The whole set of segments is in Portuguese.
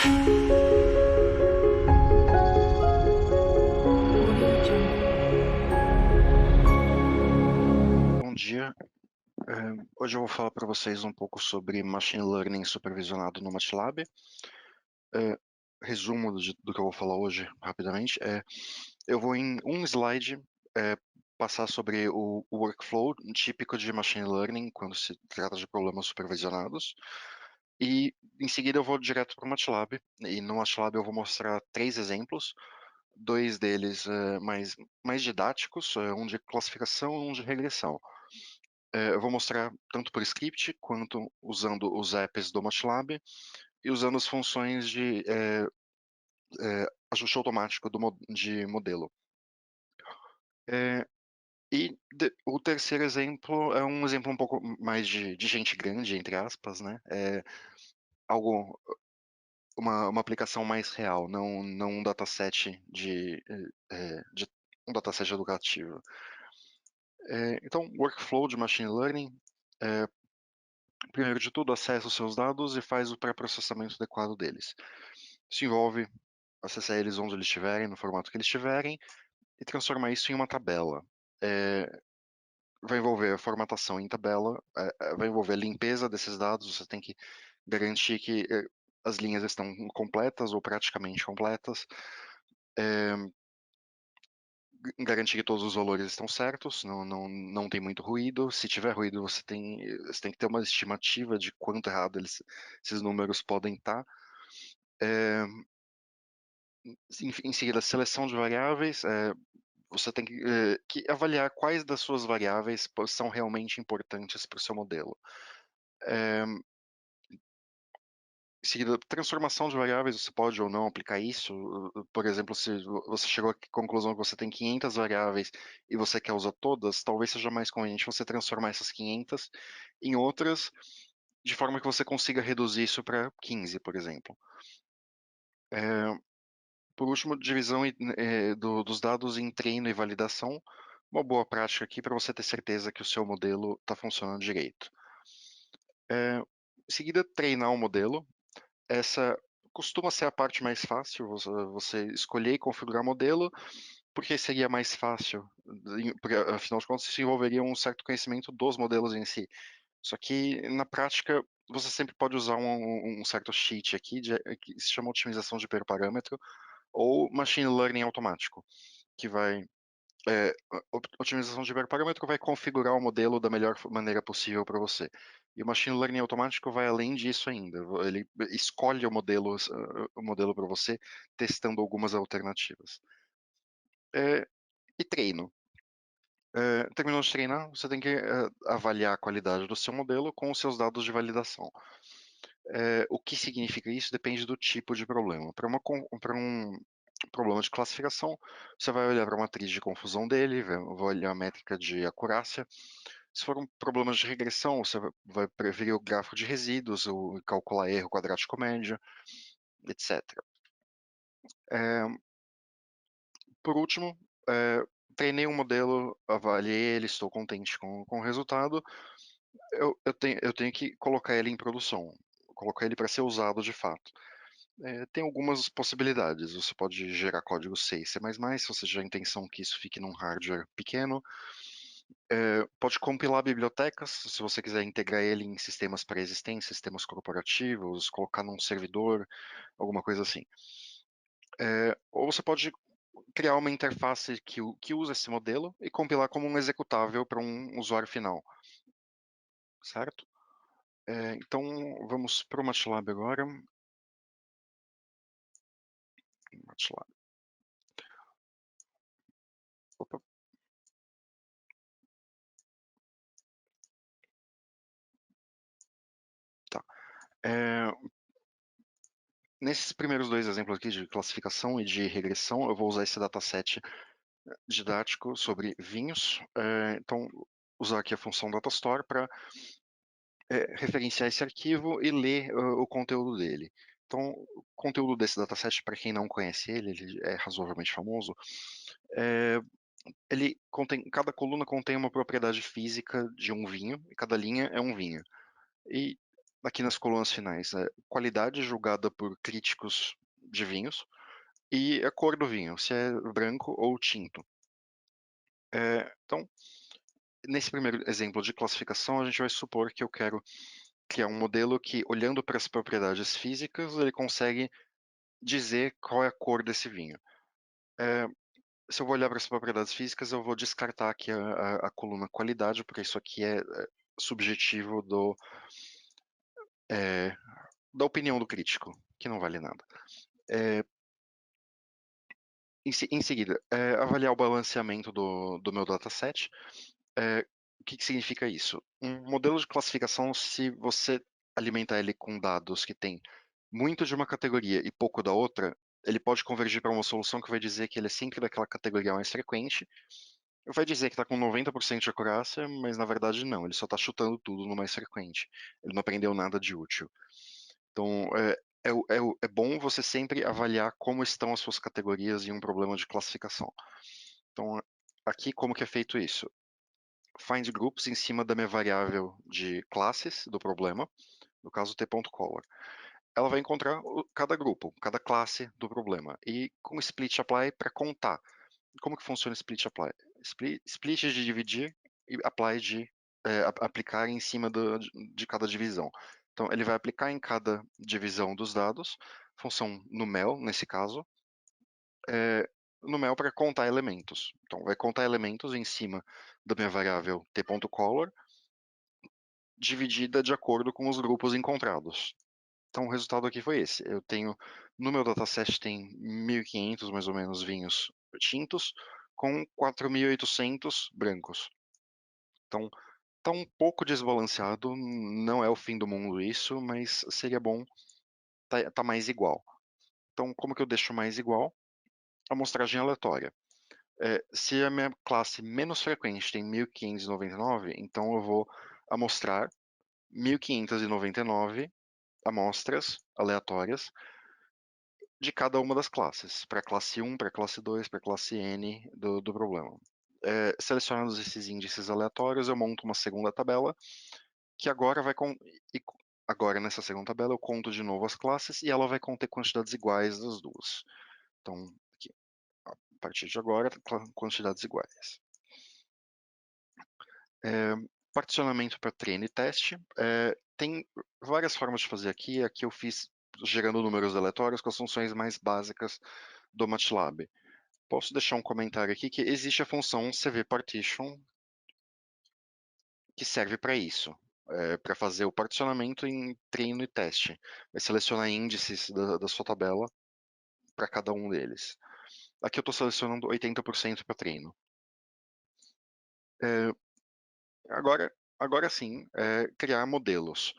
Audio Jungle. Bom dia. Hoje eu vou falar para vocês um pouco sobre Machine Learning supervisionado no MATLAB. Resumo do que eu vou falar hoje, rapidamente, eu vou em um slide passar sobre o workflow típico de Machine Learning quando se trata de problemas supervisionados. E em seguida eu vou direto para o MATLAB, e no MATLAB eu vou mostrar 3 exemplos, dois deles mais didáticos, um de classificação e um de regressão. Eu vou mostrar tanto por script quanto usando os apps do MATLAB e usando as funções de ajuste automático de modelo. O terceiro exemplo é um exemplo um pouco mais de gente grande, entre aspas, né? Algo, uma aplicação mais real, não um dataset de um dataset educativo. Então, workflow de machine learning. Primeiro de tudo, acessa os seus dados e faz o pré-processamento adequado deles. Isso envolve acessar eles onde eles estiverem, no formato que eles estiverem, e transformar isso em uma tabela. Vai envolver a formatação em tabela, vai envolver a limpeza desses dados, você tem que garantir que as linhas estão completas ou praticamente completas, garantir que todos os valores estão certos, não tem muito ruído. Se tiver ruído, você tem que ter uma estimativa de quanto errado esses números podem estar. Em seguida, seleção de variáveis. Você tem que avaliar quais das suas variáveis são realmente importantes para o seu modelo. Em seguida, transformação de variáveis, você pode ou não aplicar isso. Por exemplo, se você chegou à conclusão que você tem 500 variáveis e você quer usar todas, talvez seja mais conveniente você transformar essas 500 em outras, de forma que você consiga reduzir isso para 15, por exemplo. Por último, divisão dos dados em treino e validação. Uma boa prática aqui para você ter certeza que o seu modelo está funcionando direito. Em seguida, treinar o modelo. Essa costuma ser a parte mais fácil, você escolher e configurar o modelo, porque seria mais fácil, porque afinal de contas isso envolveria um certo conhecimento dos modelos em si. Só que na prática você sempre pode usar um certo cheat aqui, que se chama otimização de hiperparâmetro, ou machine learning automático, que vai otimização de hiperparâmetro vai configurar o modelo da melhor maneira possível para você. E o machine learning automático vai além disso ainda. Ele escolhe o modelo para você, testando algumas alternativas. E treino. Terminou de treinar, você tem que avaliar a qualidade do seu modelo com os seus dados de validação. O que significa isso depende do tipo de problema. Para um problema de classificação, você vai olhar para a matriz de confusão dele, vai olhar a métrica de acurácia. Se for um problema de regressão, você vai preferir o gráfico de resíduos, calcular erro quadrático médio, etc. Por último, treinei um modelo, avaliei ele, estou contente com o resultado. Eu tenho que colocar ele em produção, colocar ele para ser usado de fato. Tem algumas possibilidades. Você pode gerar código C e C++, se você tiver a intenção que isso fique num hardware pequeno. Pode compilar bibliotecas, se você quiser integrar ele em sistemas pré-existentes, sistemas corporativos, colocar num servidor, alguma coisa assim. Ou você pode criar uma interface que usa esse modelo e compilar como um executável para um usuário final, certo? Então, vamos para o MATLAB agora. MATLAB. Opa. Tá. Nesses primeiros dois exemplos aqui de classificação e de regressão, eu vou usar esse dataset didático sobre vinhos. Então, usar aqui a função datastore para referenciar esse arquivo e ler o conteúdo dele. Então, o conteúdo desse dataset, para quem não conhece ele é razoavelmente famoso. Ele contém, cada coluna contém uma propriedade física de um vinho e cada linha é um vinho. E aqui nas colunas finais, qualidade julgada por críticos de vinhos e a cor do vinho, se é branco ou tinto. Então, nesse primeiro exemplo de classificação, a gente vai supor que eu quero criar um modelo que, olhando para as propriedades físicas, ele consegue dizer qual é a cor desse vinho. Se eu vou olhar para as propriedades físicas, eu vou descartar aqui a coluna qualidade, porque isso aqui é subjetivo da opinião do crítico, que não vale nada. Em seguida, avaliar o balanceamento do meu dataset. O que significa isso? Um modelo de classificação, se você alimentar ele com dados que tem muito de uma categoria e pouco da outra, ele pode convergir para uma solução que vai dizer que ele é sempre daquela categoria mais frequente. Vai dizer que está com 90% de acurácia, mas na verdade não, ele só está chutando tudo no mais frequente. Ele não aprendeu nada de útil. Então, é bom você sempre avaliar como estão as suas categorias em um problema de classificação. Então, aqui como que é feito isso? Find groups em cima da minha variável de classes do problema, no caso t.color. Ela vai encontrar cada grupo, cada classe do problema, e com split apply para contar. Como que funciona split apply? Split de dividir e apply de aplicar em cima de cada divisão. Então, ele vai aplicar em cada divisão dos dados, função numel, nesse caso, numel para contar elementos. Então, vai contar elementos em cima da minha variável t.color, dividida de acordo com os grupos encontrados. Então, o resultado aqui foi esse. Eu tenho, no meu dataset tem 1.500 mais ou menos vinhos tintos, com 4.800 brancos. Então, tá um pouco desbalanceado, não é o fim do mundo isso, mas seria bom tá mais igual. Então, como que eu deixo mais igual? Amostragem aleatória. Se a minha classe menos frequente tem 1.599, então eu vou amostrar 1.599 amostras aleatórias de cada uma das classes, para a classe 1, para a classe 2, para a classe N do problema. Selecionados esses índices aleatórios, eu monto uma segunda tabela, que agora agora nessa segunda tabela eu conto de novo as classes e ela vai conter quantidades iguais das duas. Então, aqui, a partir de agora, quantidades iguais. Particionamento para treino e teste. Tem várias formas de fazer aqui. Aqui eu fiz gerando números aleatórios com as funções mais básicas do MATLAB. Posso deixar um comentário aqui que existe a função cvPartition que serve para isso, para fazer o particionamento em treino e teste. Vai selecionar índices da sua tabela para cada um deles. Aqui eu estou selecionando 80% para treino. Agora sim, criar modelos.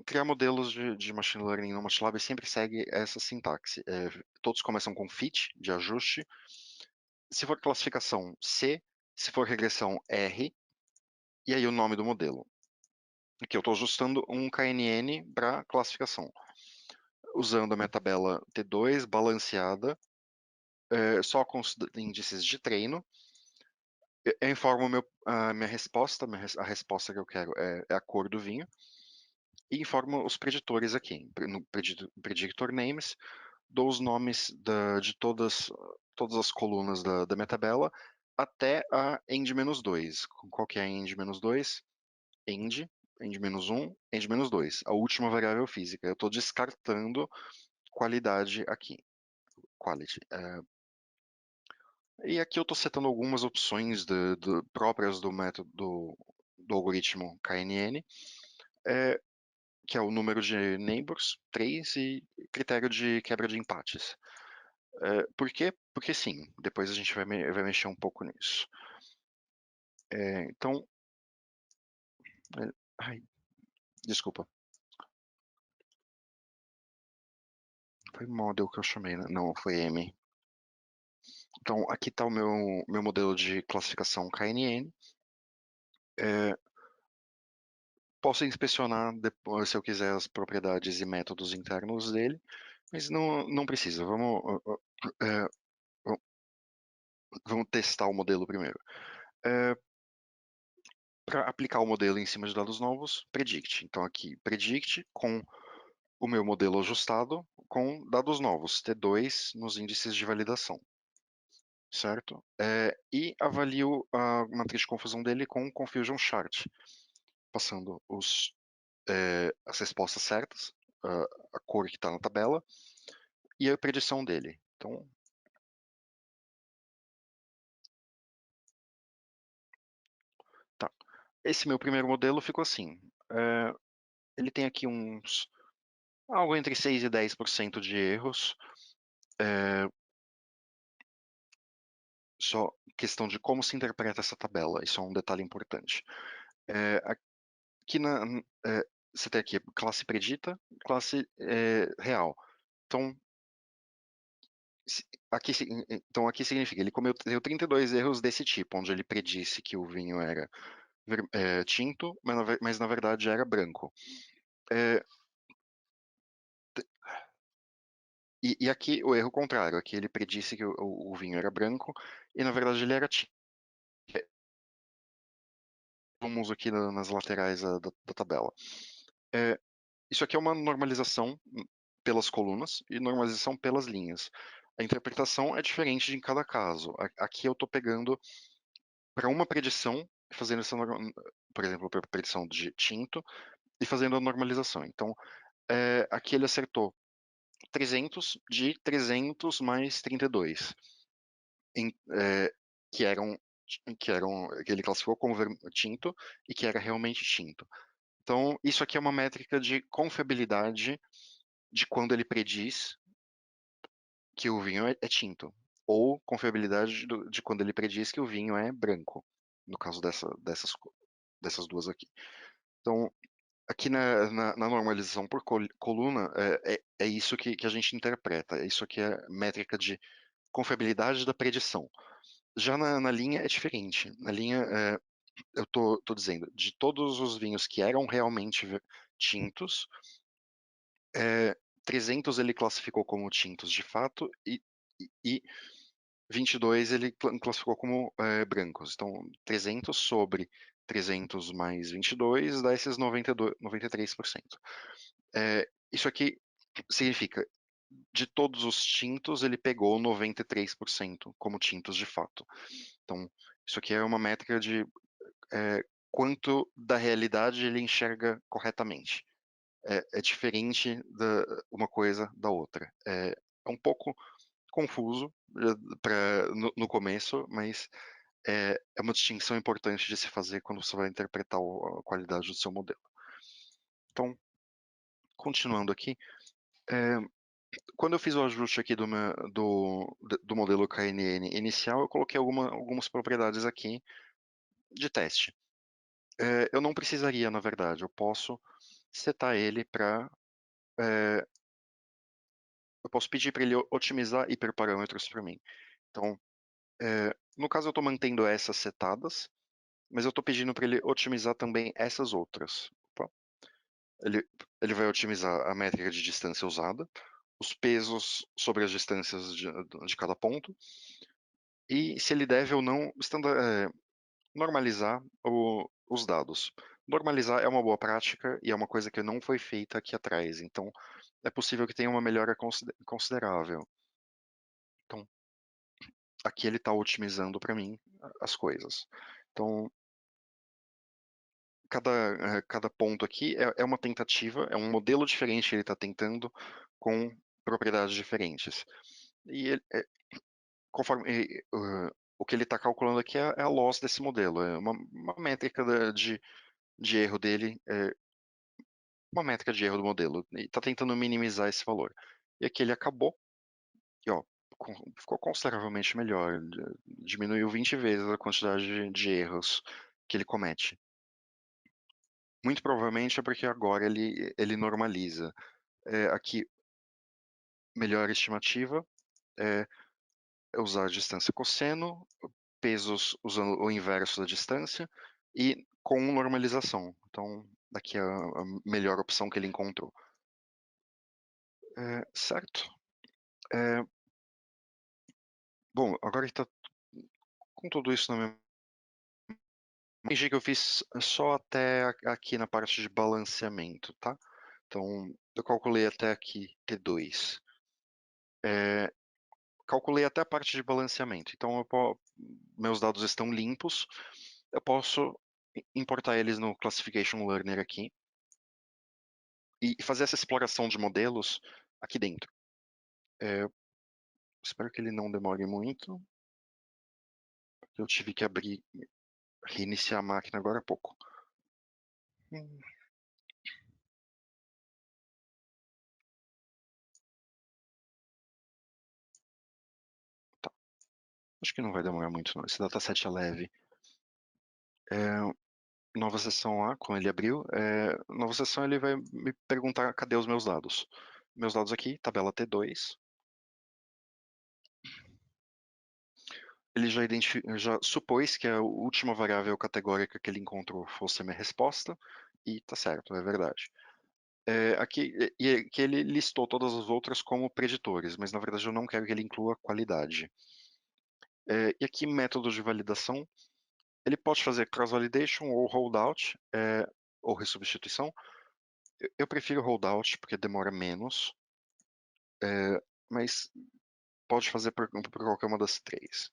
Criar modelos de machine learning no MATLAB sempre segue essa sintaxe. Todos começam com fit, de ajuste. Se for classificação, C. Se for regressão, R. E aí o nome do modelo. Aqui eu estou ajustando um KNN para classificação. Usando a minha tabela T2 balanceada, só com os índices de treino. Eu informo a minha resposta, a resposta que eu quero é a cor do vinho. E informo os preditores aqui. No predictor names, dou os nomes de todas as colunas da minha tabela até a end-2. Qual que é a end-2? End, end-1, end-2. A última variável física. Eu estou descartando qualidade aqui. Quality. E aqui eu estou setando algumas opções próprias do método do algoritmo KNN, que é o número de neighbors, 3, e critério de quebra de empates. Por quê? Porque sim, depois a gente vai mexer um pouco nisso. Então, ai, desculpa. Foi model que eu chamei, né? Não, foi M. Então, aqui está o meu modelo de classificação KNN. Posso inspecionar depois, se eu quiser, as propriedades e métodos internos dele, mas não precisa. É, vamos testar o modelo primeiro. para aplicar o modelo em cima de dados novos, predict. Então aqui, predict com o meu modelo ajustado com dados novos, T2 nos índices de validação, certo? E avalio a matriz de confusão dele com Confusion Chart, passando as respostas certas, a cor que está na tabela e a predição dele. Então, tá. Esse meu primeiro modelo ficou assim. Ele tem aqui algo entre 6 e 10% de erros. Só questão de como se interpreta essa tabela, isso é um detalhe importante. Aqui você tem aqui classe predita, classe real. Então, aqui significa, ele cometeu 32 erros desse tipo, onde ele predisse que o vinho era tinto, mas na verdade era branco. E aqui o erro contrário, aqui ele predisse que o vinho era branco e na verdade ele era tinto. Vamos aqui nas laterais da tabela. Isso aqui é uma normalização pelas colunas e normalização pelas linhas. A interpretação é diferente em cada caso. Aqui eu estou pegando para uma predição, fazendo essa, por exemplo, para predição de tinto e fazendo a normalização. Então, aqui ele acertou 300 de 300 mais 32, que eram que ele classificou como tinto e que era realmente tinto. Então, isso aqui é uma métrica de confiabilidade de quando ele prediz que o vinho é tinto, ou confiabilidade de quando ele prediz que o vinho é branco, no caso dessas duas aqui. Então, aqui na normalização por coluna, é isso que a gente interpreta, isso aqui é métrica de confiabilidade da predição. Já na linha é diferente. Na linha, eu tô dizendo, de todos os vinhos que eram realmente tintos, 300 ele classificou como tintos de fato e 22 ele classificou como brancos. Então, 300 sobre 300 mais 22 dá esses 93%. Isso aqui significa, de todos os tintos, ele pegou 93% como tintos de fato. Então, isso aqui é uma métrica de quanto da realidade ele enxerga corretamente. É diferente uma coisa da outra. É um pouco confuso no começo, mas é uma distinção importante de se fazer quando você vai interpretar a qualidade do seu modelo. Então, continuando aqui, quando eu fiz o ajuste aqui do modelo KNN inicial, eu coloquei algumas propriedades aqui de teste. Eu não precisaria, na verdade, eu posso setar ele para eu posso pedir para ele otimizar hiperparâmetros para mim. Então, no caso eu estou mantendo essas setadas, mas eu estou pedindo para ele otimizar também essas outras. Opa. Ele vai otimizar a métrica de distância usada, os pesos sobre as distâncias de cada ponto, e se ele deve ou não normalizar os dados. Normalizar é uma boa prática e é uma coisa que não foi feita aqui atrás, então é possível que tenha uma melhora considerável. Então, aqui ele está otimizando para mim as coisas. Então, cada ponto aqui é uma tentativa, é um modelo diferente que ele está tentando com propriedades diferentes. E conforme o que ele está calculando aqui é a loss desse modelo, é uma métrica de erro dele, uma métrica de erro do modelo, e está tentando minimizar esse valor. E aqui ele acabou, e ó, ficou consideravelmente melhor, diminuiu 20 vezes a quantidade de erros que ele comete. Muito provavelmente é porque agora ele normaliza. Aqui, melhor estimativa é usar a distância cosseno, pesos usando o inverso da distância e com normalização. Então, aqui é a melhor opção que ele encontrou. Certo? Bom, agora que está com tudo isso na minha Fingi que eu fiz só até aqui na parte de balanceamento, tá? Então, eu calculei até aqui T2. Calculei até a parte de balanceamento. Então, meus dados estão limpos. Eu posso importar eles no Classification Learner aqui e fazer essa exploração de modelos aqui dentro. Espero que ele não demore muito. Eu tive que reiniciar a máquina agora há pouco. Tá. Acho que não vai demorar muito, não. Esse dataset é leve. Nova sessão lá, quando ele abriu. Nova sessão, ele vai me perguntar cadê os meus dados. Meus dados aqui, tabela T2. Ele já supôs que a última variável categórica que ele encontrou fosse a minha resposta, e tá certo, é verdade. Aqui, que ele listou todas as outras como preditores, mas na verdade eu não quero que ele inclua qualidade. E aqui, método de validação, ele pode fazer cross-validation ou holdout, ou resubstituição. Eu prefiro holdout porque demora menos, mas pode fazer por qualquer uma das três.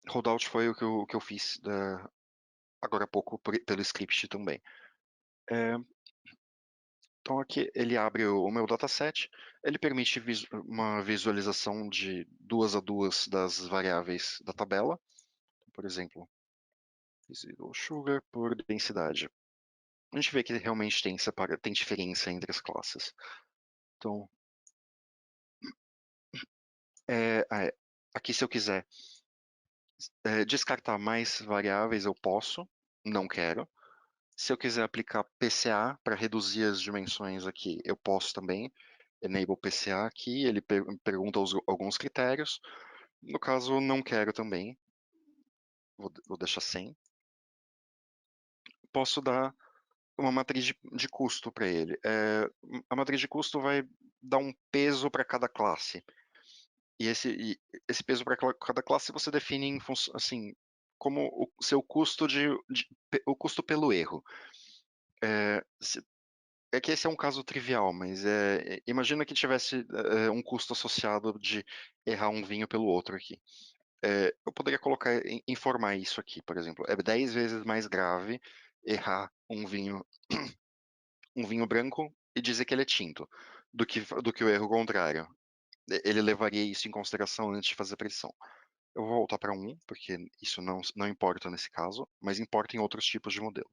Holdout foi o que eu fiz agora há pouco pelo script também. Então aqui ele abre o meu dataset, ele permite uma visualização de 2 a 2 das variáveis da tabela. Por exemplo, residual sugar por densidade. A gente vê que realmente tem diferença entre as classes. Então, aqui se eu quiser descartar mais variáveis, eu posso, não quero. Se eu quiser aplicar PCA para reduzir as dimensões aqui, eu posso também. Enable PCA aqui, ele pergunta alguns critérios. No caso, não quero também. Vou deixar sem. Posso dar uma matriz de custo para ele. A matriz de custo vai dar um peso para cada classe. E esse peso para cada classe você define em função, assim, como o seu custo o custo pelo erro. É que esse é um caso trivial, mas imagina que tivesse um custo associado de errar um vinho pelo outro aqui. Eu poderia informar isso aqui, por exemplo. É 10 vezes mais grave errar um vinho branco e dizer que ele é tinto, do que o erro contrário. Ele levaria isso em consideração antes de fazer a predição. Eu vou voltar para 1, porque isso não importa nesse caso, mas importa em outros tipos de modelo.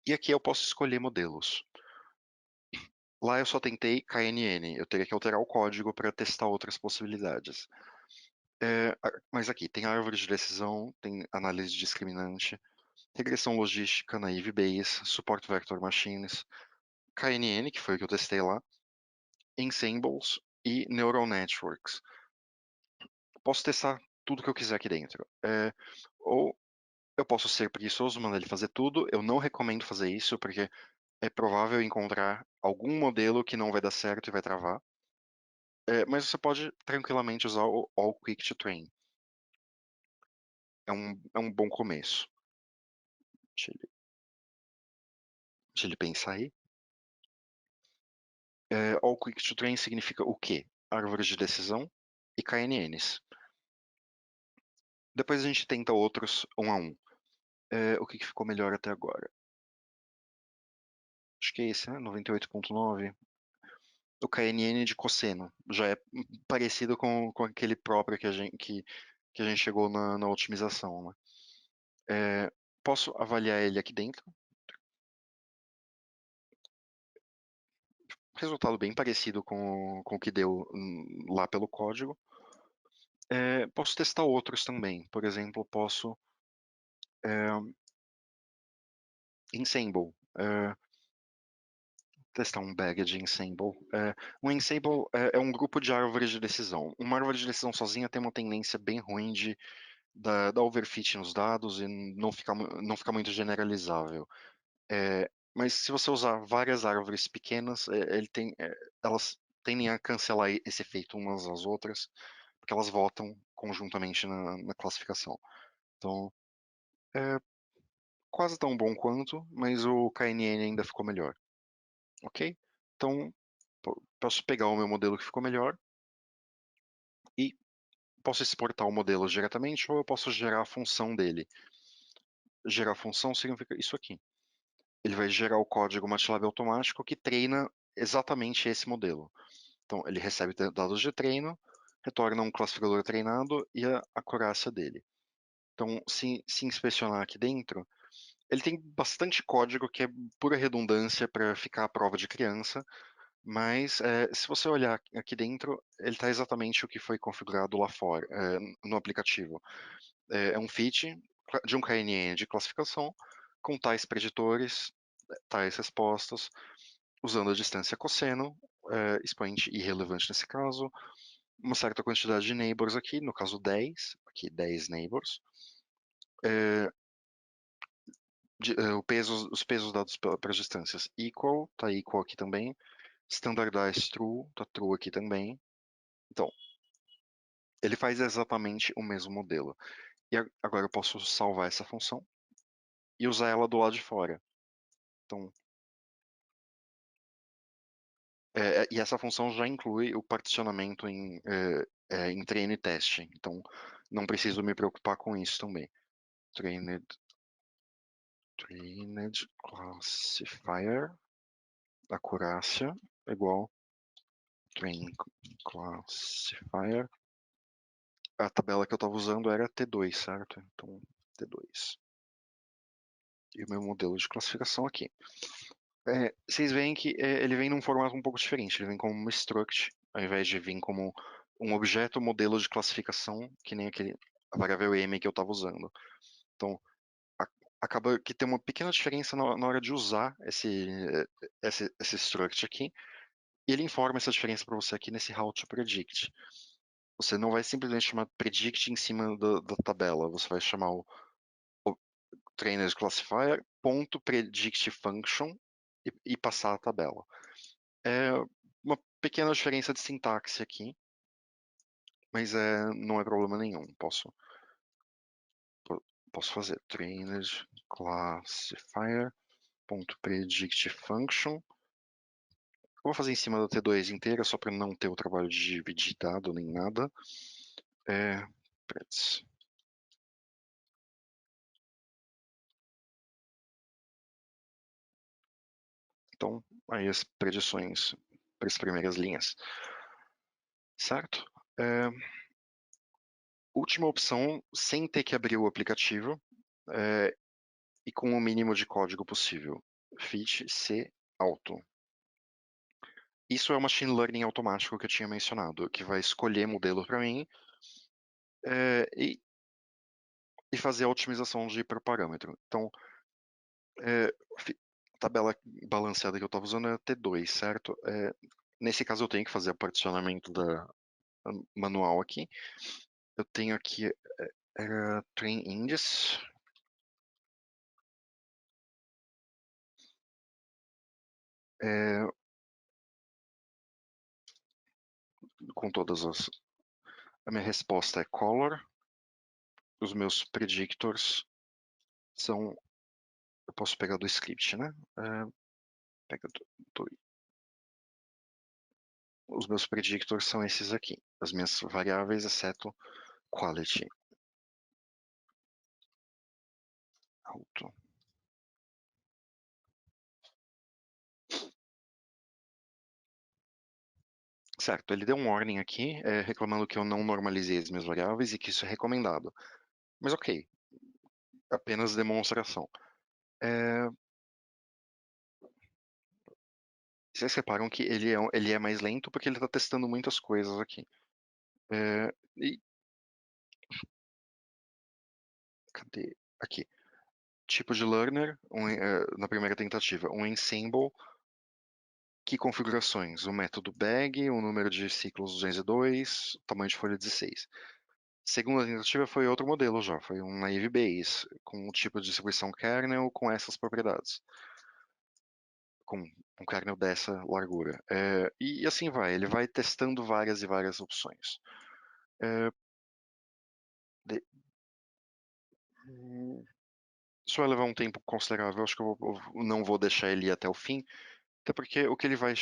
E aqui eu posso escolher modelos. Lá eu só tentei KNN, eu teria que alterar o código para testar outras possibilidades. Mas aqui tem árvore de decisão, tem análise discriminante, regressão logística, naive Bayes, suporte vector machines, KNN, que foi o que eu testei lá, ensembles e neural networks. Posso testar tudo que eu quiser aqui dentro. Ou eu posso ser preguiçoso, mandar ele fazer tudo. Eu não recomendo fazer isso, porque é provável encontrar algum modelo que não vai dar certo e vai travar. Mas você pode tranquilamente usar o All Quick to Train. É um bom começo. Deixa ele pensar aí. All Quick to Train significa o quê? Árvores de decisão e KNNs. Depois a gente tenta outros um a um. O que ficou melhor até agora? Acho que é esse, né? 98.9. O KNN de cosseno. Já é parecido com aquele próprio que a gente chegou na otimização. Né? Posso avaliar ele aqui dentro. Resultado bem parecido com o que deu lá pelo código. Posso testar outros também. Por exemplo, posso ensemble. Testar um bag de ensemble. Um ensemble é um grupo de árvores de decisão. Uma árvore de decisão sozinha tem uma tendência bem ruim da overfit nos dados e não fica muito generalizável. Mas se você usar várias árvores pequenas, elas tendem a cancelar esse efeito umas às outras, porque elas votam conjuntamente na classificação. Então, é quase tão bom quanto, mas o KNN ainda ficou melhor, ok? Então, posso pegar o meu modelo que ficou melhor e posso exportar o modelo diretamente ou eu posso gerar a função dele. Gerar a função significa isso aqui. Ele vai gerar o código MATLAB automático que treina exatamente esse modelo. Então, ele recebe dados de treino, retorna um classificador treinado e a acurácia dele. Então, se inspecionar aqui dentro, ele tem bastante código que é pura redundância para ficar à prova de criança, mas se você olhar aqui dentro, ele está exatamente o que foi configurado lá fora, no aplicativo. É um fit de um KNN de classificação, com tais preditores, tais respostas, usando a distância cosseno, expoente irrelevante nesse caso, uma certa quantidade de neighbors aqui, no caso 10, aqui 10 neighbors, os pesos dados para as distâncias equal, tá equal aqui também, standardize true, tá true aqui também. Então, ele faz exatamente o mesmo modelo. E agora eu posso salvar essa função e usar ela do lado de fora. Então, e essa função já inclui o particionamento em treino e teste. Então, não preciso me preocupar com isso também. Trained classifier, acurácia, igual train classifier. A tabela que eu estava usando era T2, certo? Então, T2. E o meu modelo de classificação aqui. Vocês veem que ele vem num formato um pouco diferente. Ele vem como uma struct, ao invés de vir como um objeto modelo de classificação, que nem a variável m que eu estava usando. Então, acaba que tem uma pequena diferença na hora de usar esse struct aqui, e ele informa essa diferença para você aqui nesse how to predict. Você não vai simplesmente chamar predict em cima da tabela, você vai chamar o trainer classifier ponto predict function e passar a tabela. É uma pequena diferença de sintaxe aqui, mas não é problema nenhum. Posso fazer trainer classifier ponto predict function. Eu vou fazer em cima da T2 inteira, só para não ter o trabalho de dividir dado nem nada. Preds. Então, aí as predições para as primeiras linhas. Certo? Última opção, sem ter que abrir o aplicativo e com o mínimo de código possível. Fit C auto. Isso é o machine learning automático que eu tinha mencionado, que vai escolher modelo para mim e fazer a otimização de hiperparâmetro. Então, a tabela balanceada que eu estava usando é a T2, certo? Nesse caso eu tenho que fazer o particionamento manual aqui. Eu tenho aqui train indice. Com todas as... A minha resposta é color. Os meus predictors são... Eu posso pegar do script, né? Pega os meus predictors são esses aqui. As minhas variáveis, exceto quality. Auto. Certo, ele deu um warning aqui, reclamando que eu não normalizei as minhas variáveis e que isso é recomendado. Mas ok, apenas demonstração. Vocês reparam que ele é mais lento porque ele está testando muitas coisas aqui. E cadê? Aqui. Tipo de learner, na primeira tentativa, um ensemble. Que configurações? O método bag, o número de ciclos 202, tamanho de folha 16. Segunda tentativa foi outro modelo já, foi um naive Bayes, com o tipo de distribuição kernel com essas propriedades. Com um kernel dessa largura. E assim vai, ele vai testando várias e várias opções. Isso vai levar um tempo considerável, acho que eu não vou deixar ele ir até o fim, até porque o que ele vai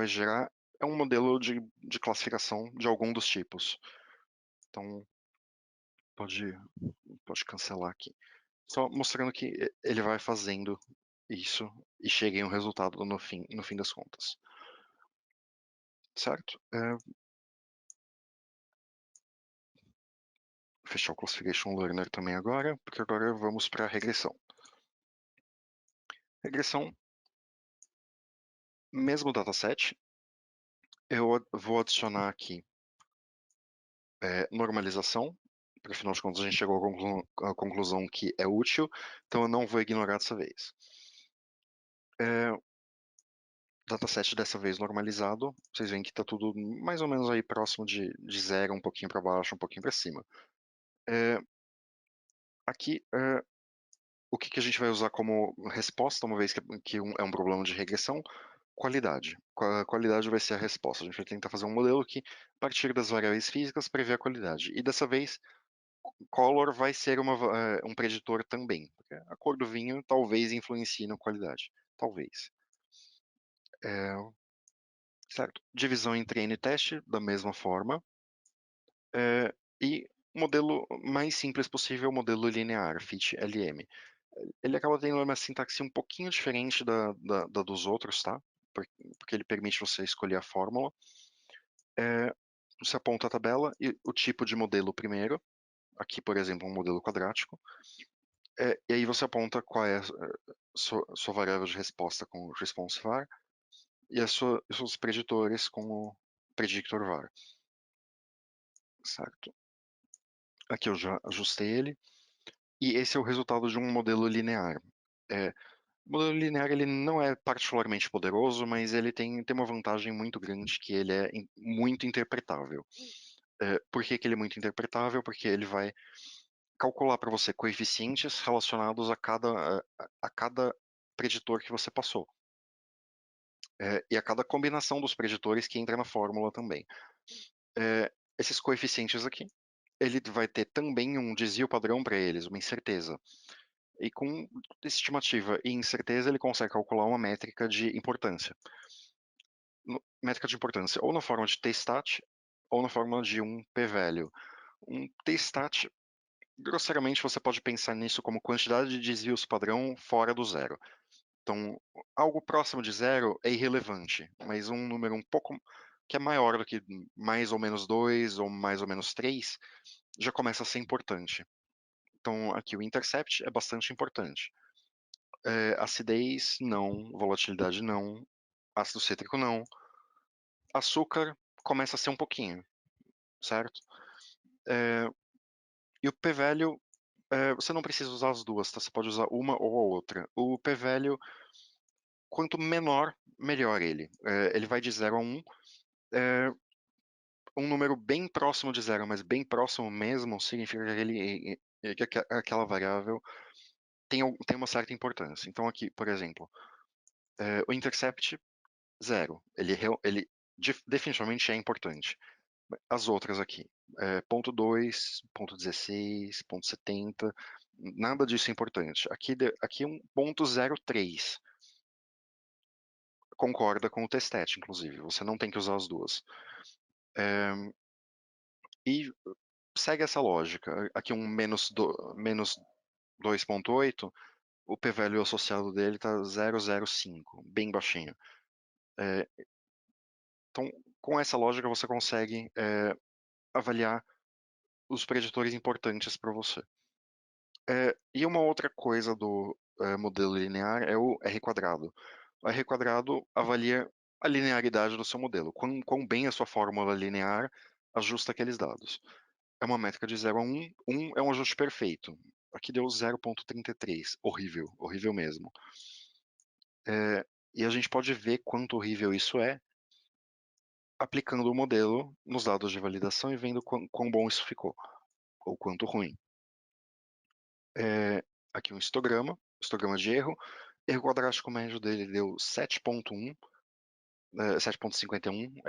gerar é um modelo de classificação de algum dos tipos. Então, pode, pode cancelar aqui. Só mostrando que ele vai fazendo isso e chega em um resultado no fim das contas. Certo? Fechar o Classification Learner também agora, porque agora vamos para a regressão. Regressão, mesmo dataset, eu vou adicionar aqui normalização, porque afinal de contas a gente chegou à conclusão que é útil, então eu não vou ignorar dessa vez. Dataset dessa vez normalizado, vocês veem que está tudo mais ou menos aí próximo de zero, um pouquinho para baixo, um pouquinho para cima. Aqui, o que a gente vai usar como resposta, uma vez que é um problema de regressão? Qualidade. A qualidade vai ser a resposta. A gente vai tentar fazer um modelo que, a partir das variáveis físicas, prevê a qualidade. E dessa vez, color vai ser um preditor também. A cor do vinho talvez influencie na qualidade. Talvez. Certo. Divisão entre N teste, da mesma forma. E o modelo mais simples possível, o modelo linear, fit LM. Ele acaba tendo uma sintaxe um pouquinho diferente da dos outros, tá? Porque ele permite você escolher a fórmula. Você aponta a tabela e o tipo de modelo primeiro. Aqui, por exemplo, um modelo quadrático. E aí você aponta qual é a sua variável de resposta com o response var e os seus preditores com o predictor var. Certo? Aqui eu já ajustei ele. E esse é o resultado de um modelo linear. O modelo linear ele não é particularmente poderoso, mas ele tem uma vantagem muito grande que ele é muito interpretável. Por que ele é muito interpretável? Porque ele vai calcular para você coeficientes relacionados a cada preditor que você passou. E a cada combinação dos preditores que entra na fórmula também. Esses coeficientes aqui, ele vai ter também um desvio padrão para eles, uma incerteza. E com estimativa e incerteza, ele consegue calcular uma métrica de importância. Métrica de importância ou na forma de t-stat ou na forma de um p-value. Um t-stat, grosseiramente, você pode pensar nisso como quantidade de desvios padrão fora do zero. Então, algo próximo de zero é irrelevante, mas um número um pouco que é maior do que mais ou menos 2 ou mais ou menos 3 já começa a ser importante. Então, aqui o intercept é bastante importante. Acidez, não. Volatilidade, não. Ácido cítrico, não. Açúcar começa a ser um pouquinho, certo? E o p-value, você não precisa usar as duas, tá? Você pode usar uma ou a outra. O p-value, quanto menor, melhor ele. Ele vai de 0 a 1. Um número bem próximo de zero, mas bem próximo mesmo, significa que aquela variável tem uma certa importância. Então aqui, por exemplo, o intercept, zero. Ele definitivamente é importante. As outras aqui, ponto 2, ponto 16, ponto 70, nada disso é importante. Aqui um ponto 03. Concorda com o testet, inclusive. Você não tem que usar as duas. E segue essa lógica. Aqui um menos 2.8, o p-value associado dele está 0,05, bem baixinho. Então, com essa lógica, você consegue avaliar os preditores importantes para você. E uma outra coisa do modelo linear é o R quadrado. O R quadrado avalia a linearidade do seu modelo, quão bem a sua fórmula linear ajusta aqueles dados. É uma métrica de 0 a 1. 1 é um ajuste perfeito. Aqui deu 0,33. Horrível, horrível mesmo. E a gente pode ver quanto horrível isso é aplicando o modelo nos dados de validação e vendo quão bom isso ficou, ou quanto ruim. Aqui um histograma de erro. Erro quadrático médio dele deu 7,1, 7,51,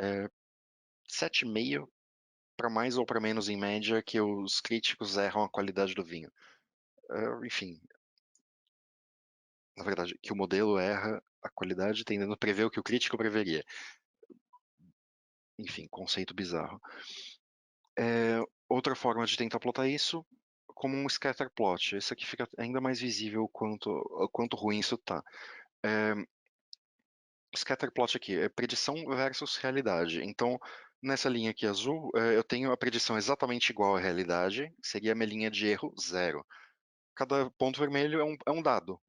7,5 para mais ou para menos em média que os críticos erram a qualidade do vinho. enfim, na verdade, que o modelo erra a qualidade tendendo a prever o que o crítico preveria. Enfim, conceito bizarro. Outra forma de tentar plotar isso, como um scatter plot. Esse aqui fica ainda mais visível o quanto ruim isso tá. Scatter plot aqui é predição versus realidade. Então, nessa linha aqui azul, eu tenho a predição exatamente igual à realidade, seria a minha linha de erro zero. Cada ponto vermelho é um dado.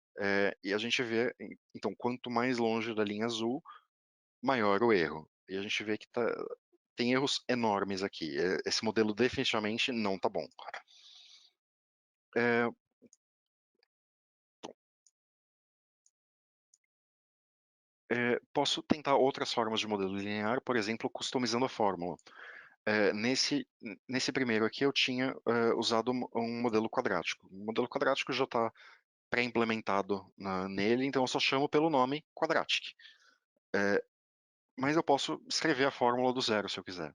E a gente vê, então, quanto mais longe da linha azul, maior o erro. E a gente vê que tem erros enormes aqui. Esse modelo definitivamente não tá bom. É, posso tentar outras formas de modelo linear, por exemplo, customizando a fórmula. Nesse primeiro aqui eu tinha usado um modelo quadrático. O modelo quadrático já está pré-implementado nele, então eu só chamo pelo nome quadratic. Mas eu posso escrever a fórmula do zero se eu quiser.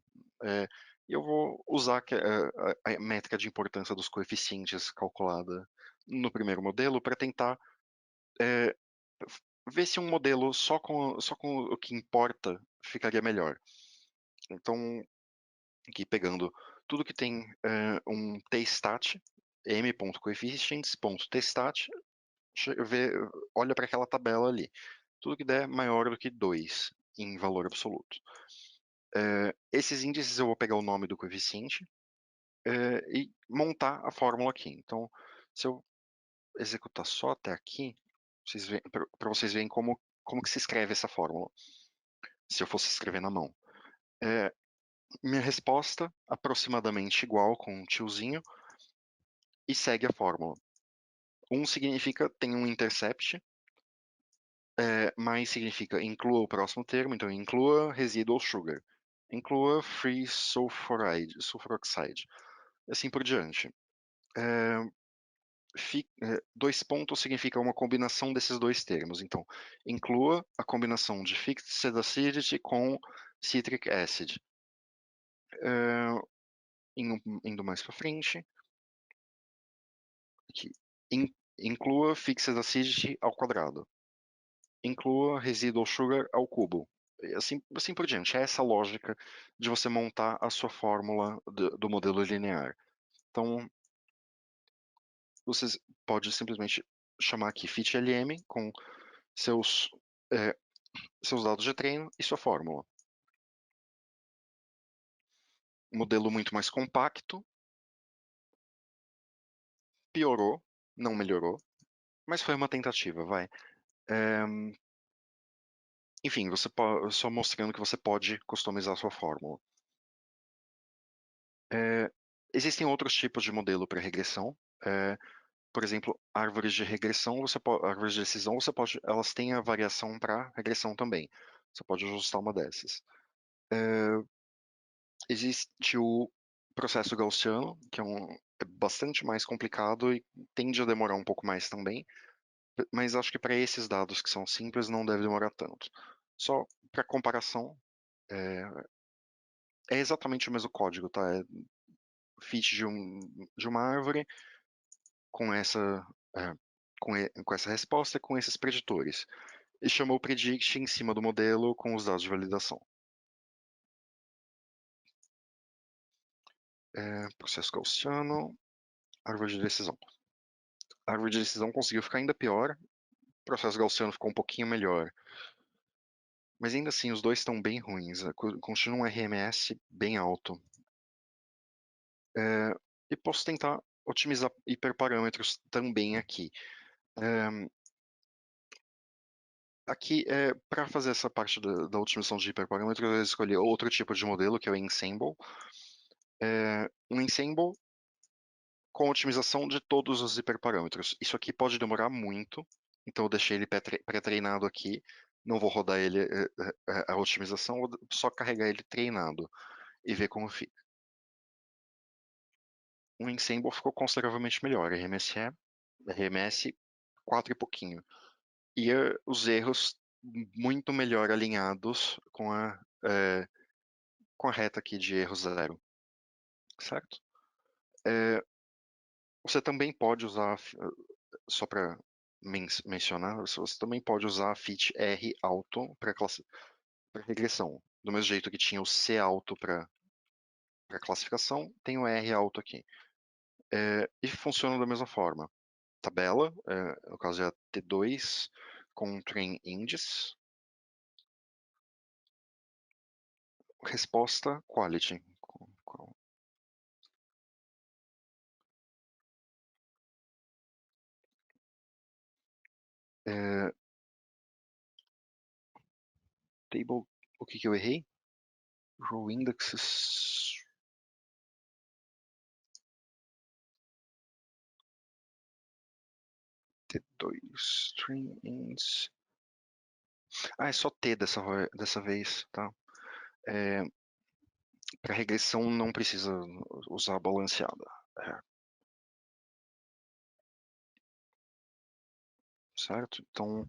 E eu vou usar a métrica de importância dos coeficientes calculada no primeiro modelo para tentar ver se um modelo só com o que importa ficaria melhor. Então, aqui pegando tudo que tem um tstat, m.coefficients.tstat, olha para aquela tabela ali. Tudo que der maior do que 2 em valor absoluto. Esses índices eu vou pegar o nome do coeficiente e montar a fórmula aqui. Então, se eu executar só até aqui, para vocês verem como que se escreve essa fórmula, se eu fosse escrever na mão. Minha resposta, aproximadamente igual com um tiozinho, e segue a fórmula. 1 significa tem um intercept, mais significa inclua o próximo termo, então inclua residual sugar, inclua free sulfur oxide, assim por diante. 2 pontos significa uma combinação desses dois termos, então inclua a combinação de fixed acidity com citric acid. Indo mais para frente, aqui, inclua fixed acidity ao quadrado, inclua residual sugar ao cubo, assim por diante. É essa lógica de você montar a sua fórmula do modelo linear. Então, você pode simplesmente chamar aqui fitlm com seus dados de treino e sua fórmula. Modelo muito mais compacto, piorou, não melhorou, mas foi uma tentativa, vai. Enfim, só mostrando que você pode customizar a sua fórmula. Existem outros tipos de modelo para regressão. Por exemplo, árvores de regressão, árvores de decisão, elas têm a variação para regressão também. Você pode ajustar uma dessas. Existe o processo gaussiano, que é bastante mais complicado e tende a demorar um pouco mais também, mas acho que para esses dados que são simples não deve demorar tanto. Só para comparação, é exatamente o mesmo código, tá? É fit de uma árvore com essa, é, com essa resposta e com esses preditores. E chamou o predict em cima do modelo com os dados de validação. Processo gaussiano, árvore de decisão. A árvore de decisão conseguiu ficar ainda pior, o processo gaussiano ficou um pouquinho melhor. Mas ainda assim, os dois estão bem ruins. Continua um RMS bem alto. E posso tentar otimizar hiperparâmetros também aqui. Aqui, para fazer essa parte da otimização de hiperparâmetros, eu escolhi outro tipo de modelo, que é o Ensemble. Um Ensemble com otimização de todos os hiperparâmetros. Isso aqui pode demorar muito, então eu deixei ele pré-treinado aqui. Não vou rodar ele a otimização, vou só carregar ele treinado e ver como fica. O Ensemble ficou consideravelmente melhor. RMS 4 e pouquinho. E os erros muito melhor alinhados com a reta aqui de erro zero, certo? Você também pode usar, só para mencionar, você também pode usar a fit R auto para regressão. Do mesmo jeito que tinha o C auto para classificação, tem o R auto aqui. E funciona da mesma forma. Tabela, no caso é a T2 com train indice. Resposta quality. É, table, o que eu errei? Row indexes. T2 string ins. Ah, é só T dessa vez, tá? Para regressão não precisa usar balanceada. Certo? Então,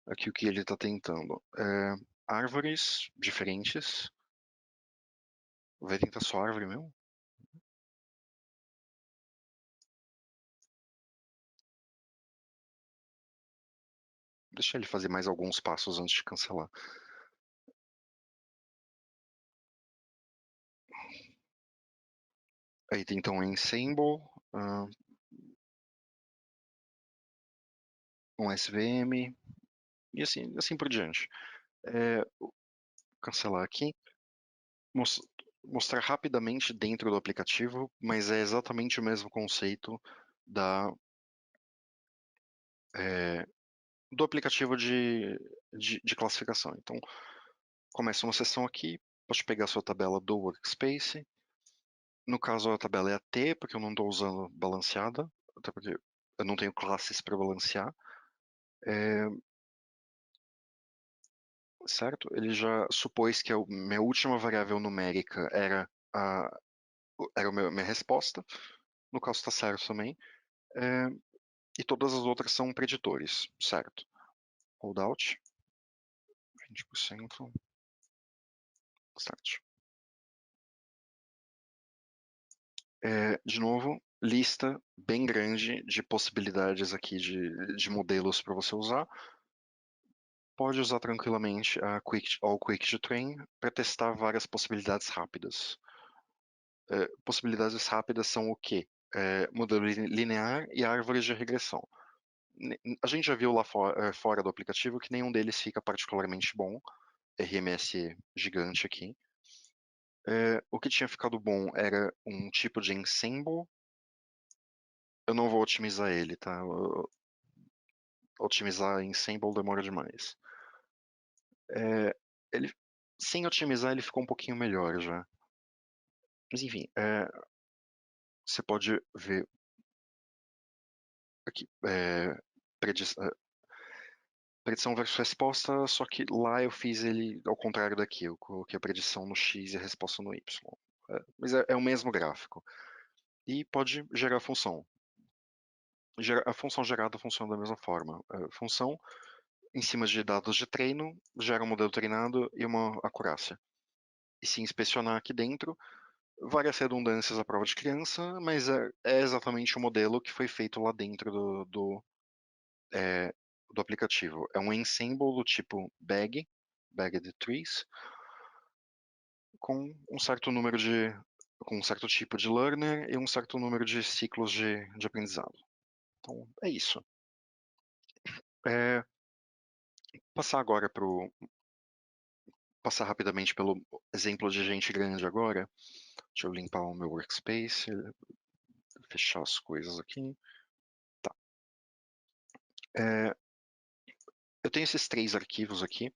aqui o que ele está tentando é árvores diferentes. Vai tentar só árvore mesmo? Deixa ele fazer mais alguns passos antes de cancelar. Aí tem então ensemble, um SVM e assim por diante. Cancelar aqui, mostrar rapidamente dentro do aplicativo, mas é exatamente o mesmo conceito da, do aplicativo de classificação. Então, começa uma sessão aqui, pode pegar a sua tabela do Workspace. No caso, a tabela é a T, porque eu não estou usando balanceada, até porque eu não tenho classes para balancear. Certo? Ele já supôs que a minha última variável numérica era minha resposta. No caso, está certo também. E todas as outras são preditores, certo? Holdout, 20%, start. De novo, lista bem grande de possibilidades aqui de modelos para você usar. Pode usar tranquilamente a Quick to Train para testar várias possibilidades rápidas. Possibilidades rápidas são o quê? Modelo linear e árvores de regressão. A gente já viu lá fora do aplicativo que nenhum deles fica particularmente bom. RMS gigante aqui. O que tinha ficado bom era um tipo de ensemble. Eu não vou otimizar ele, tá? Otimizar ensemble demora demais. Ele, sem otimizar, ele ficou um pouquinho melhor já. Mas enfim, você pode ver aqui, predição versus resposta, só que lá eu fiz ele ao contrário daqui. Eu coloquei a predição no X e a resposta no Y. Mas é o mesmo gráfico. E pode gerar função. A função gerada funciona da mesma forma. A função, em cima de dados de treino, gera um modelo treinado e uma acurácia. E se inspecionar aqui dentro, várias redundâncias à prova de criança, mas é exatamente o modelo que foi feito lá dentro do aplicativo. É um ensemble do tipo bagged trees, com um certo número com um certo tipo de learner e um certo número de ciclos de aprendizado. Então, é isso. Passar agora passar rapidamente pelo exemplo de gente grande agora. Deixa eu limpar o meu workspace, fechar as coisas aqui. Tá. Eu tenho esses 3 arquivos aqui.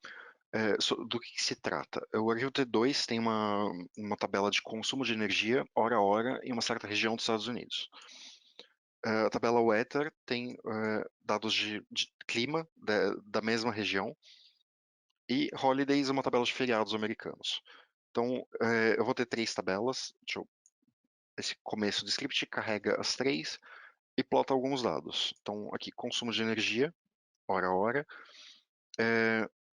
Do que se trata? O arquivo T2 tem uma tabela de consumo de energia, hora a hora, em uma certa região dos Estados Unidos. A tabela weather tem dados de clima da mesma região. E holidays é uma tabela de feriados americanos. Então, eu vou ter 3 tabelas. Esse começo do script carrega as 3 e plota alguns dados. Então, aqui, consumo de energia, hora a hora,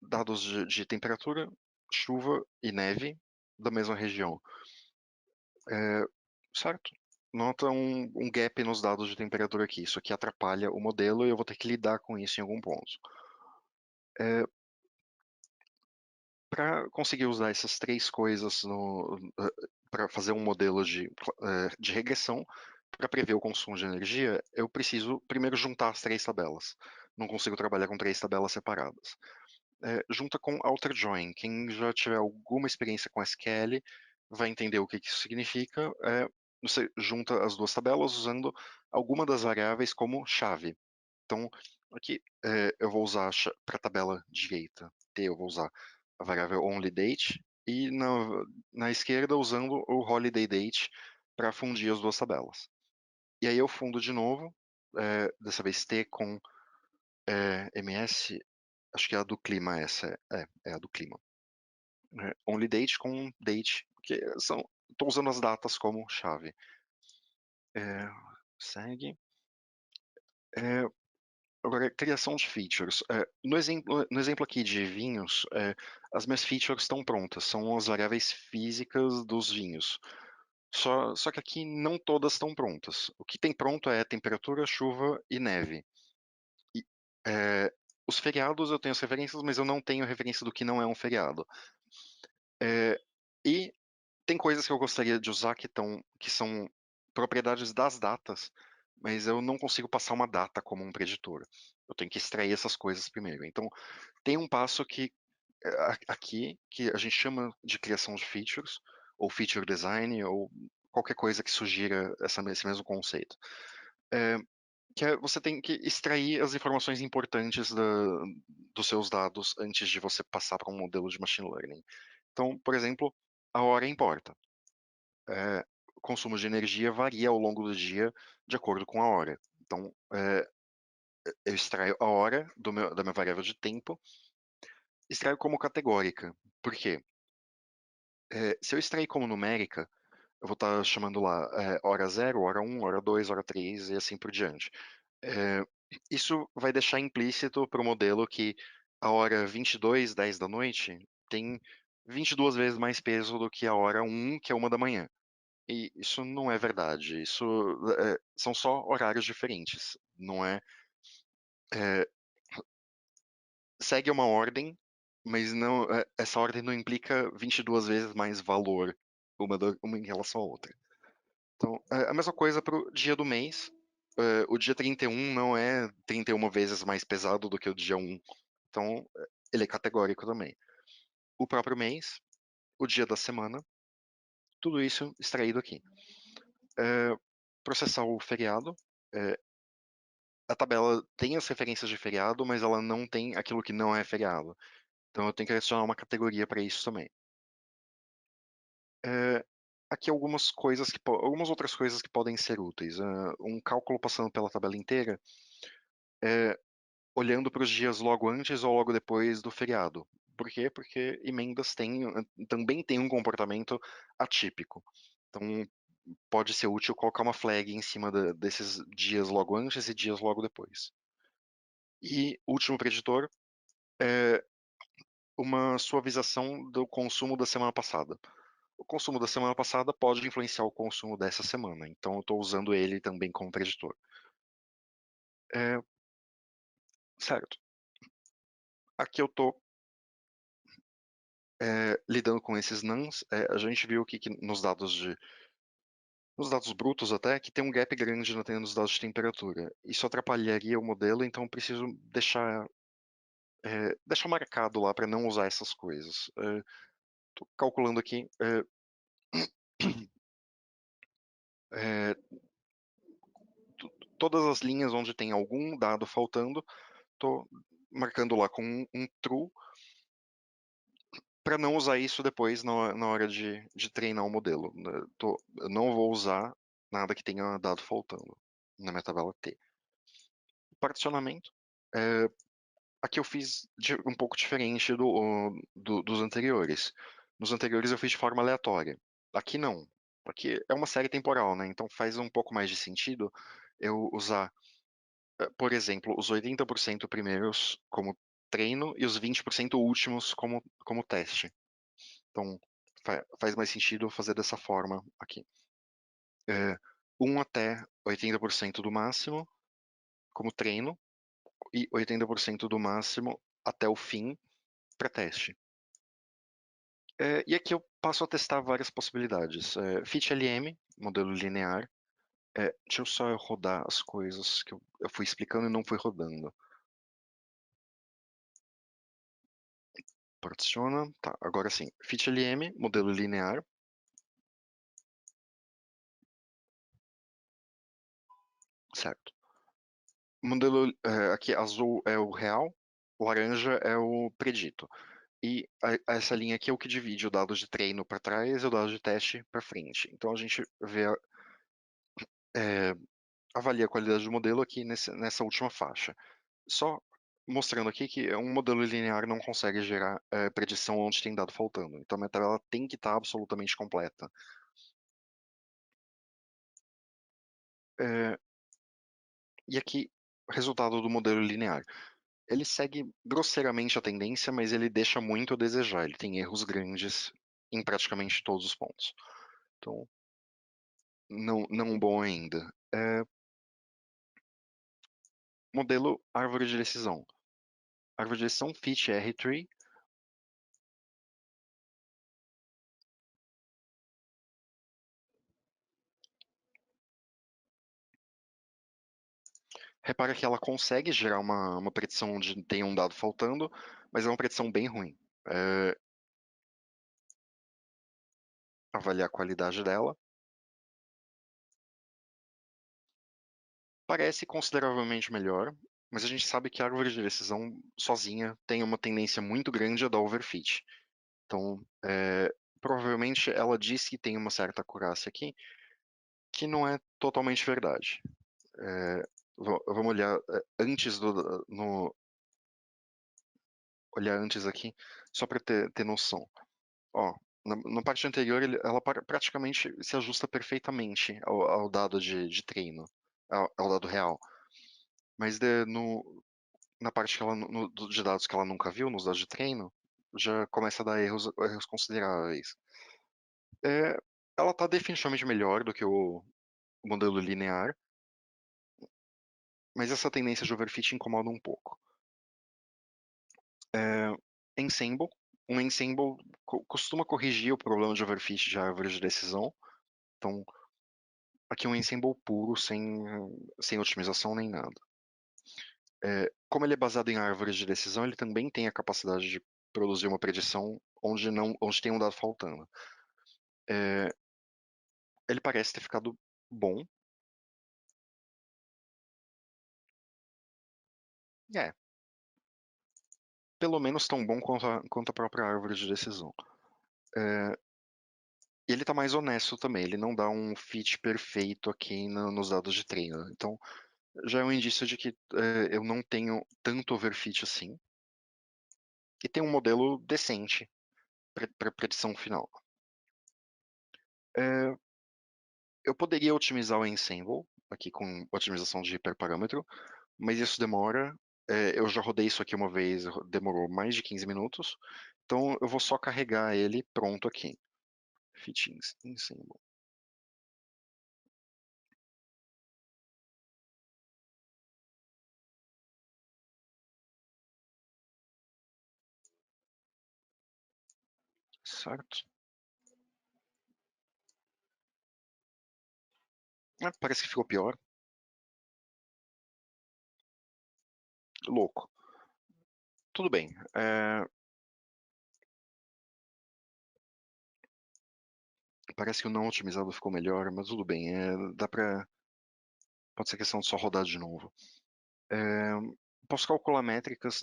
dados de temperatura, chuva e neve da mesma região. Certo? nota um gap nos dados de temperatura aqui. Isso aqui atrapalha o modelo e eu vou ter que lidar com isso em algum ponto. Para conseguir usar essas três coisas para fazer um modelo de regressão, para prever o consumo de energia, eu preciso primeiro juntar as três tabelas. Não consigo trabalhar com três tabelas separadas. Junta com outer join. Quem já tiver alguma experiência com SQL vai entender o que isso significa. Você junta as duas tabelas usando alguma das variáveis como chave. Então, aqui eu vou usar para a tabela direita T, eu vou usar a variável onlyDate e na esquerda usando o holiday_date para fundir as duas tabelas. E aí eu fundo de novo, dessa vez T com ms, acho que é a do clima essa, é a do clima. OnlyDate com date, que estou usando as datas como chave. Segue. Agora, criação de features. No exemplo aqui de vinhos, as minhas features estão prontas, são as variáveis físicas dos vinhos. Só que aqui não todas estão prontas. O que tem pronto é temperatura, chuva e neve. E, é, os feriados eu tenho as referências, mas eu não tenho referência do que não é um feriado. E tem coisas que eu gostaria de usar que são propriedades das datas, mas eu não consigo passar uma data como um preditor. Eu tenho que extrair essas coisas primeiro. Então, tem um passo aqui que a gente chama de criação de features, ou feature design, ou qualquer coisa que sugira esse mesmo conceito. Que você tem que extrair as informações importantes dos seus dados antes de você passar para um modelo de machine learning. Então, por exemplo, a hora importa. O consumo de energia varia ao longo do dia de acordo com a hora. Então, eu extraio a hora da minha variável de tempo, extraio como categórica. Por quê? Se eu extrair como numérica, eu vou estar chamando lá hora 0, hora 1, hora 2, hora 3 e assim por diante. Isso vai deixar implícito para o modelo que a hora 22, 10 da noite, tem 22 vezes mais peso do que a hora 1, que é 1 da manhã. E isso não é verdade. Isso são só horários diferentes. Não é, segue uma ordem, mas não, essa ordem não implica 22 vezes mais valor uma em relação à outra. Então, a mesma coisa para o dia do mês. O dia 31 não é 31 vezes mais pesado do que o dia 1. Então, ele é categórico também. O próprio mês, o dia da semana, tudo isso extraído aqui. Processar o feriado. A tabela tem as referências de feriado, mas ela não tem aquilo que não é feriado. Então eu tenho que adicionar uma categoria para isso também. Aqui algumas outras coisas que podem ser úteis. Um cálculo passando pela tabela inteira, olhando para os dias logo antes ou logo depois do feriado. Por quê? Porque emendas também têm um comportamento atípico. Então pode ser útil colocar uma flag em cima desses dias logo antes e dias logo depois. E último preditor, uma suavização do consumo da semana passada. O consumo da semana passada pode influenciar o consumo dessa semana, então eu estou usando ele também como preditor. Certo. Aqui eu estou lidando com esses nuns. A gente viu aqui que nos dados brutos até, que tem um gap grande nos dados de temperatura. Isso atrapalharia o modelo, então eu preciso deixar marcado lá para não usar essas coisas. Estou calculando aqui. Todas as linhas onde tem algum dado faltando, estou marcando lá com um true para não usar isso depois na hora de treinar o modelo. Eu não vou usar nada que tenha dado faltando na minha tabela T. Particionamento. Aqui eu fiz um pouco diferente dos anteriores. Nos anteriores eu fiz de forma aleatória. Aqui não. Aqui é uma série temporal, né? Então faz um pouco mais de sentido eu usar, por exemplo, os 80% primeiros como treino e os 20% últimos como teste. Então faz mais sentido fazer dessa forma aqui. 1 até 80% do máximo, como treino, e 80% do máximo até o fim para teste. E aqui eu passo a testar várias possibilidades. Fit LM, modelo linear. Deixa eu só rodar as coisas que eu fui explicando e não fui rodando. Particiona. Tá, agora sim. Fit LM, modelo linear. Certo. O modelo aqui azul é o real, laranja é o predito. E essa linha aqui é o que divide o dado de treino para trás e o dado de teste para frente. Então a gente avalia a qualidade do modelo aqui nessa última faixa. Só mostrando aqui que um modelo linear não consegue gerar predição onde tem dado faltando. Então a minha tabela tem que estar absolutamente completa. E aqui, resultado do modelo linear. Ele segue grosseiramente a tendência, mas ele deixa muito a desejar. Ele tem erros grandes em praticamente todos os pontos. Então, não bom ainda. Modelo árvore de decisão. Árvore de decisão Fit R-Tree. Repara que ela consegue gerar uma predição onde tem um dado faltando, mas é uma predição bem ruim. Avaliar a qualidade dela. Parece consideravelmente melhor, mas a gente sabe que a árvore de decisão sozinha tem uma tendência muito grande a dar overfit. Então, provavelmente ela diz que tem uma certa acurácia aqui, que não é totalmente verdade. Vamos olhar antes olhar antes aqui, só para ter noção. Ó, na parte anterior, ela praticamente se ajusta perfeitamente ao dado de treino, ao dado real. Mas na parte que de dados que ela nunca viu, nos dados de treino, já começa a dar erros consideráveis. Ela está definitivamente melhor do que o modelo linear, mas essa tendência de overfit incomoda um pouco. Ensemble. Um ensemble costuma corrigir o problema de overfit de árvore de decisão. Então, aqui um ensemble puro, sem otimização nem nada. Como ele é baseado em árvores de decisão, ele também tem a capacidade de produzir uma predição onde tem um dado faltando. Ele parece ter ficado bom. É, pelo menos tão bom quanto a própria árvore de decisão. E ele está mais honesto também, ele não dá um fit perfeito aqui nos dados de treino. Então, já é um indício de que eu não tenho tanto overfit assim. E tem um modelo decente para predição final. Eu poderia otimizar o ensemble, aqui com otimização de hiperparâmetro, mas isso demora. Eu já rodei isso aqui uma vez, demorou mais de 15 minutos. Então eu vou só carregar ele pronto aqui. Fittings ensemble. Certo? Parece que ficou pior. Louco. Tudo bem. Parece que o não otimizado ficou melhor, mas tudo bem. Dá pra. Pode ser questão de só rodar de novo. Posso calcular métricas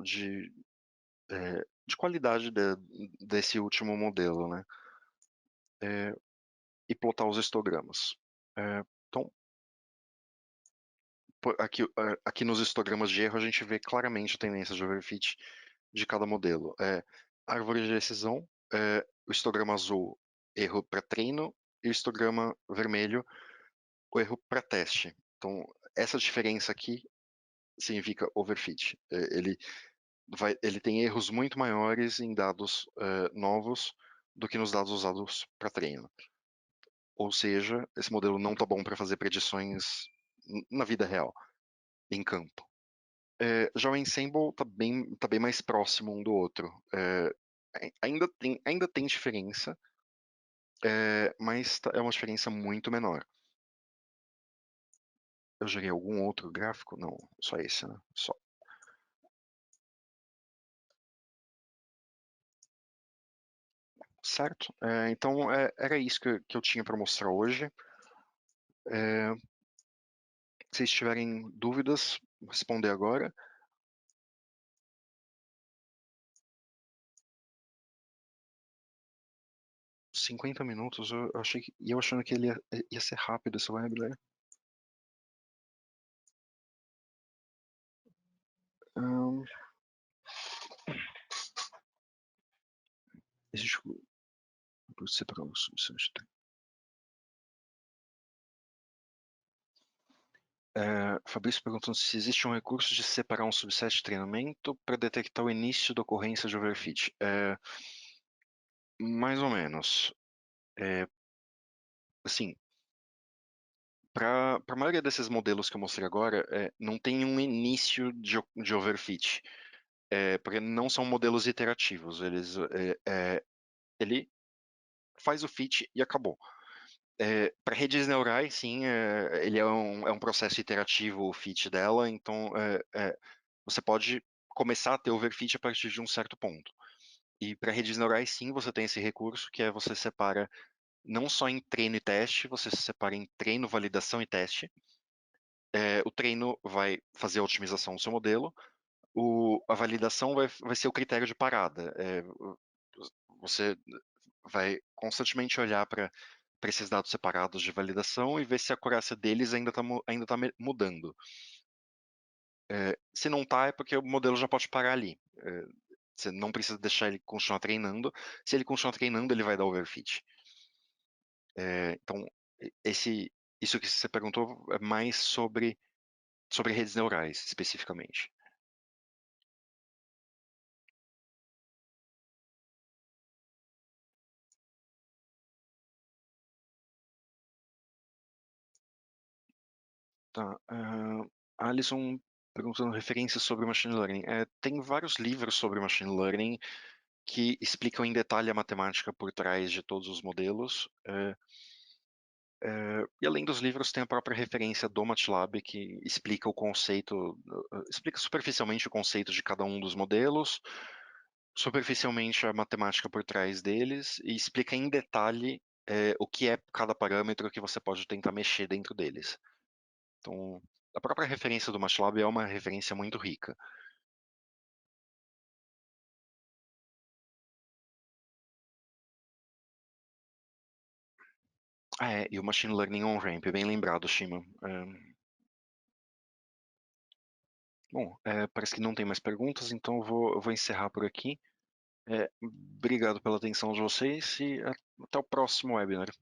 de qualidade desse último modelo, né? E plotar os histogramas. Então, aqui nos histogramas de erro a gente vê claramente a tendência de overfit de cada modelo. Árvore de decisão, o histograma azul, erro para treino, e o histograma vermelho, o erro para teste. Então, essa diferença aqui significa overfit. Ele tem erros muito maiores em dados novos do que nos dados usados para treino. ou seja, esse modelo não está bom para fazer predições na vida real, em campo. Já o Ensemble tá bem mais próximo um do outro. Ainda tem diferença, mas é uma diferença muito menor. Eu gerei algum outro gráfico? Não, só esse, né? Só. Certo? Então, era isso que eu tinha para mostrar hoje. Se vocês tiverem dúvidas, vou responder agora. $50, eu achando que ele ia ser rápido esse webinar. Hum, existe Fabrício perguntando se existe um recurso de separar um subset de treinamento para detectar o início da ocorrência de overfit. Mais ou menos. Assim, para a maioria desses modelos que eu mostrei agora, não tem um início de overfit, porque não são modelos iterativos. Ele faz o fit e acabou. Para redes neurais, sim, ele é um processo iterativo, o fit dela, então você pode começar a ter overfit a partir de um certo ponto. E para redes neurais, sim, você tem esse recurso, que é você separa não só em treino e teste, você se separa em treino, validação e teste. O treino vai fazer a otimização do seu modelo, a validação vai ser o critério de parada. Você vai constantemente olhar para esses dados separados de validação e ver se a acurácia deles ainda tá mudando. Se não está, é porque o modelo já pode parar ali. Você não precisa deixar ele continuar treinando. Se ele continuar treinando, ele vai dar overfit. Então, isso que você perguntou é mais sobre redes neurais, especificamente. Tá. Alisson perguntando referências sobre machine learning. Tem vários livros sobre machine learning que explicam em detalhe a matemática por trás de todos os modelos. E além dos livros, tem a própria referência do MATLAB que explica o conceito, explica superficialmente o conceito de cada um dos modelos, superficialmente a matemática por trás deles e explica em detalhe o que é cada parâmetro que você pode tentar mexer dentro deles. Então, a própria referência do MATLAB é uma referência muito rica. E o Machine Learning On-Ramp, bem lembrado, Shima. Bom, parece que não tem mais perguntas, então eu vou encerrar por aqui. Obrigado pela atenção de vocês e até o próximo webinar.